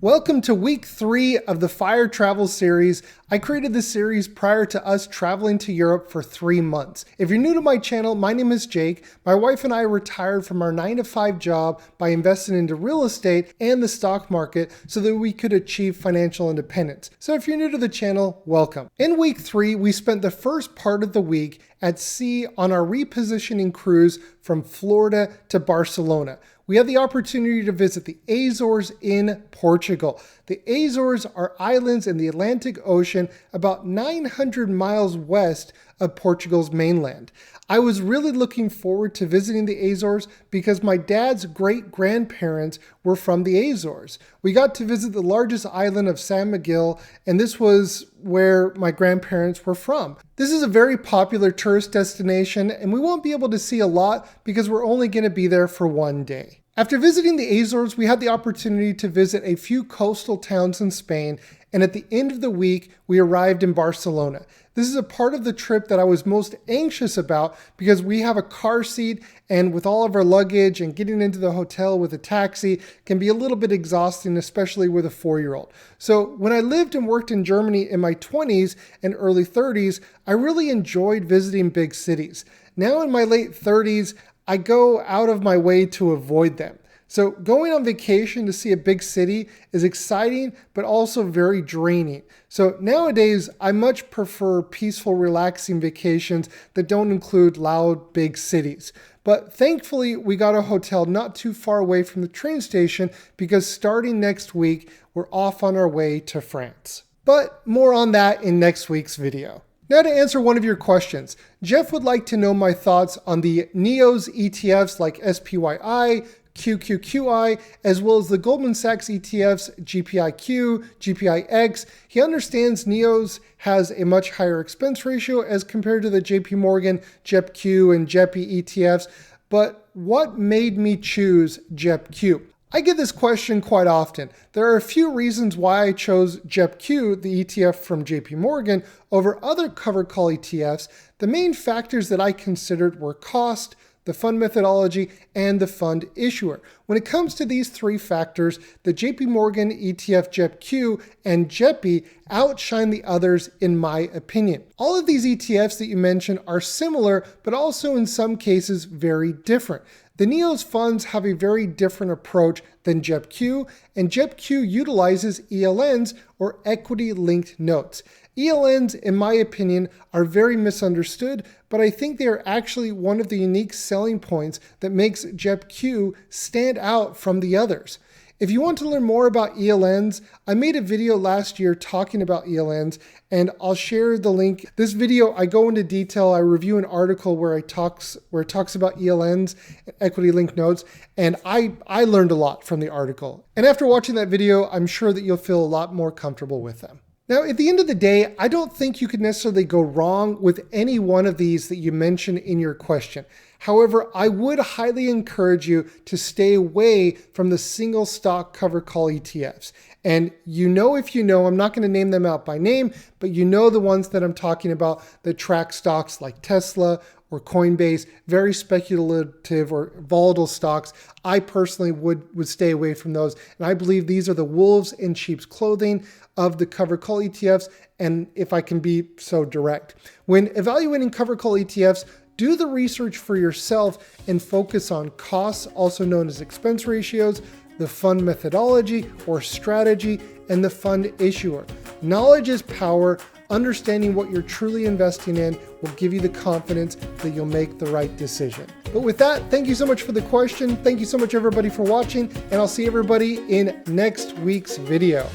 Welcome to week 3 of the F.I.R.E travel series. I created this series prior to us traveling to Europe for 3 months. If you're new to my channel, my name is Jake. My wife and I retired from our 9-to-5 job by investing into real estate and the stock market so that we could achieve financial independence. So if you're new to the channel, welcome. In week 3, we spent the first part of the week at sea on our repositioning cruise from Florida to Barcelona. We had the opportunity to visit the Azores in Portugal. The Azores are islands in the Atlantic Ocean about 900 miles west of Portugal's mainland. I was really looking forward to visiting the Azores because my dad's great-grandparents were from the Azores. We got to visit the largest island of San Miguel, and this was where my grandparents were from. This is a very popular tourist destination, and we won't be able to see a lot because we're only going to be there for 1 day. After visiting the Azores, we had the opportunity to visit a few coastal towns in Spain, and at the end of the week, we arrived in Barcelona. This is a part of the trip that I was most anxious about because we have a car seat, and with all of our luggage and getting into the hotel with a taxi can be a little bit exhausting, especially with a 4-year-old. So when I lived and worked in Germany in my 20s and early 30s, I really enjoyed visiting big cities. Now in my late 30s, I go out of my way to avoid them. So going on vacation to see a big city is exciting, but also very draining. So nowadays, I much prefer peaceful, relaxing vacations that don't include loud, big cities. But thankfully, we got a hotel not too far away from the train station because starting next week, we're off on our way to France. But more on that in next week's video. Now to answer one of your questions, Jeff would like to know my thoughts on the NEOS ETFs like SPYI, QQQI, as well as the Goldman Sachs ETFs GPIQ, GPIX. He understands NEOS has a much higher expense ratio as compared to the JP Morgan, JEPQ, and JEPI ETFs, but what made me choose JEPQ? I get this question quite often. There are a few reasons why I chose JEPQ, the ETF from JP Morgan, over other covered call ETFs. The main factors that I considered were cost, the fund methodology, and the fund issuer. When it comes to these 3 factors, the JP Morgan ETF JEPQ and JEPI outshine the others in my opinion. All of these ETFs that you mentioned are similar, but also in some cases very different. The NEOS funds have a very different approach than JEPQ, and JEPQ utilizes ELNs, or equity-linked notes. ELNs, in my opinion, are very misunderstood, but I think they are actually one of the unique selling points that makes JEPQ stand out from the others. If you want to learn more about ELNs, I made a video last year talking about ELNs, and I'll share the link. This video, I go into detail. I review an article where it talks about ELNs, equity-linked notes, and I learned a lot from the article. And after watching that video, I'm sure that you'll feel a lot more comfortable with them. Now, at the end of the day, I don't think you could necessarily go wrong with any one of these that you mentioned in your question. However, I would highly encourage you to stay away from the single stock covered call ETFs. And if you know, I'm not going to name them out by name, but you know the ones that I'm talking about that track stocks like Tesla or Coinbase, very speculative or volatile stocks. I personally would stay away from those. And I believe these are the wolves in sheep's clothing of the covered call ETFs. And if I can be so direct, when evaluating covered call ETFs, do the research for yourself and focus on costs, also known as expense ratios, the fund methodology or strategy, and the fund issuer. Knowledge is power. Understanding what you're truly investing in will give you the confidence that you'll make the right decision. But with that, thank you so much for the question. Thank you so much, everybody, for watching, and I'll see everybody in next week's video.